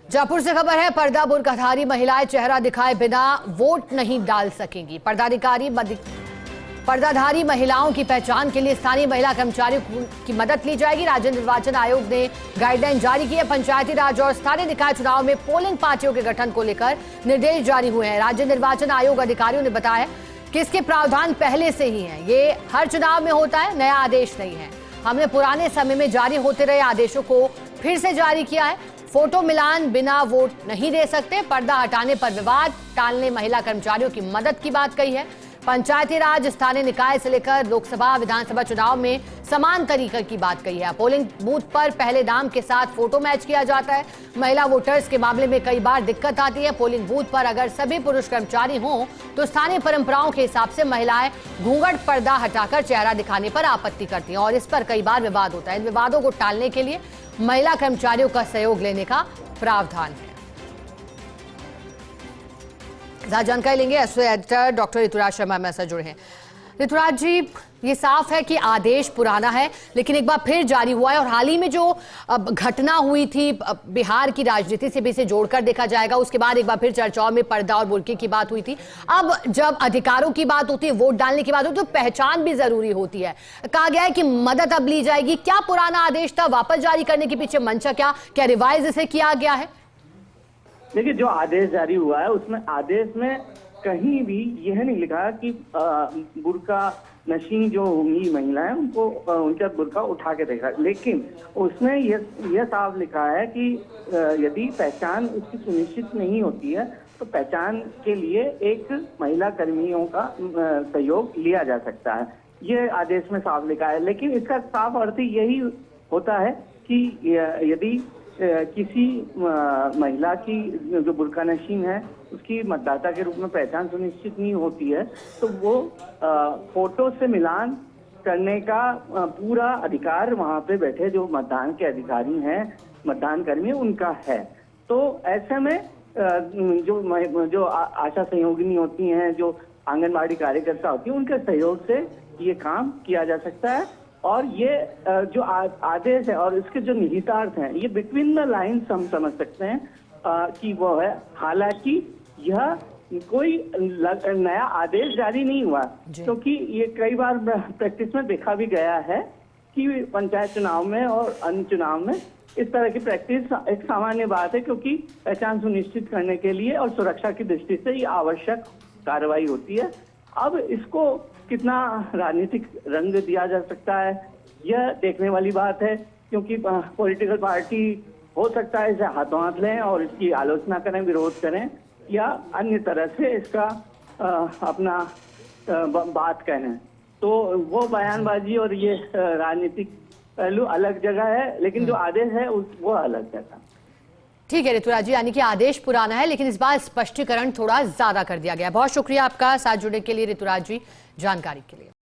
जयपुर से खबर है, पर्दा बुर्काधारी महिलाएं चेहरा दिखाए बिना वोट नहीं डाल सकेंगी। पर्दाधारी महिलाओं की पहचान के लिए स्थानीय महिला कर्मचारियों की मदद ली जाएगी। राज्य निर्वाचन आयोग ने गाइडलाइन जारी की है। पंचायती राज और स्थानीय निकाय चुनाव में पोलिंग पार्टियों के गठन को लेकर निर्देश जारी हुए हैं। राज्य निर्वाचन आयोग अधिकारियों ने बताया कि इसके प्रावधान पहले से ही हैं। ये हर चुनाव में होता है, नया आदेश नहीं है। हमने पुराने समय में जारी होते रहे आदेशों को फिर से जारी किया है। फोटो मिलान बिना वोट नहीं दे सकते। पर्दा हटाने पर विवाद टालने महिला कर्मचारियों की मदद की बात कही है। पंचायती राज, स्थानीय निकाय से लेकर लोकसभा विधानसभा चुनाव में समान तरीके की बात कही है। पोलिंग बूथ पर पहले नाम के साथ फोटो मैच किया जाता है। महिला वोटर्स के मामले में कई बार दिक्कत आती है। पोलिंग बूथ पर अगर सभी पुरुष कर्मचारी हों तो स्थानीय परंपराओं के हिसाब से महिलाएं घूंघट पर्दा हटाकर चेहरा दिखाने पर आपत्ति करती हैं और इस पर कई बार विवाद होता है। इन विवादों को टालने के लिए महिला कर्मचारियों का सहयोग लेने का प्रावधान है। जानकारी लेंगे, एसओ एडिटर डॉक्टर ऋतुराज शर्मा हमारे साथ जुड़े हैं। ऋतुराज जी, ये साफ है कि आदेश पुराना है लेकिन एक बार फिर जारी हुआ है और हाल ही में जो घटना हुई थी बिहार की राजनीति से भी इसे जोड़कर देखा जाएगा। उसके बाद एक बार फिर चर्चाओं में पर्दा और बुर्के की बात हुई थी। अब जब अधिकारों की बात होती है, वोट डालने की बात होती है, तो पहचान भी जरूरी होती है। कहा गया है कि मदद अब ली जाएगी। क्या पुराना आदेश था, वापस जारी करने के पीछे मंशा क्या रिवाइज इसे किया गया है? देखिए, जो आदेश जारी हुआ है उसमें आदेश में कहीं भी यह नहीं लिखा कि बुर्का नशीं जो होंगी महिलाएं उनको उनका बुर्का उठा के देखा, लेकिन उसमें यह साफ लिखा है कि यदि पहचान उसकी सुनिश्चित नहीं होती है तो पहचान के लिए एक महिला कर्मियों का सहयोग लिया जा सकता है। ये आदेश में साफ लिखा है, लेकिन इसका साफ अर्थ यही होता है कि यदि किसी महिला की जो बुर्का नशीन है उसकी मतदाता के रूप में पहचान सुनिश्चित नहीं होती है तो वो फोटो से मिलान करने का पूरा अधिकार वहां पे बैठे जो मतदान के अधिकारी हैं, मतदान कर्मी, उनका है। तो ऐसे में जो आशा सहयोगिनी होती हैं, जो आंगनबाड़ी कार्यकर्ता होती हैं, उनके सहयोग से ये काम किया जा सकता है। और ये जो आदेश है और इसके जो निहितार्थ हैं, ये बिटवीन द लाइन्स हम समझ सकते हैं कि वो है। हालांकि यह कोई नया आदेश जारी नहीं हुआ, क्योंकि ये कई बार प्रैक्टिस में देखा भी गया है कि पंचायत चुनाव में और अन्य चुनाव में इस तरह की प्रैक्टिस एक सामान्य बात है, क्योंकि पहचान सुनिश्चित करने के लिए और सुरक्षा की दृष्टि से ये आवश्यक कार्रवाई होती है। अब इसको कितना राजनीतिक रंग दिया जा सकता है, यह देखने वाली बात है, क्योंकि पॉलिटिकल पार्टी हो सकता है इसे हाथों हाथ लें और इसकी आलोचना करें, विरोध करें या अन्य तरह से इसका अपना बात कहें। तो वो बयानबाजी और ये राजनीतिक पहलू अलग जगह है, लेकिन जो आदेश है वो अलग जगह। ठीक है ऋतुराज जी, यानी कि आदेश पुराना है लेकिन इस बार स्पष्टीकरण थोड़ा ज्यादा कर दिया गया। बहुत शुक्रिया आपका साथ जुड़ने के लिए ऋतुराज जी, जानकारी के लिए।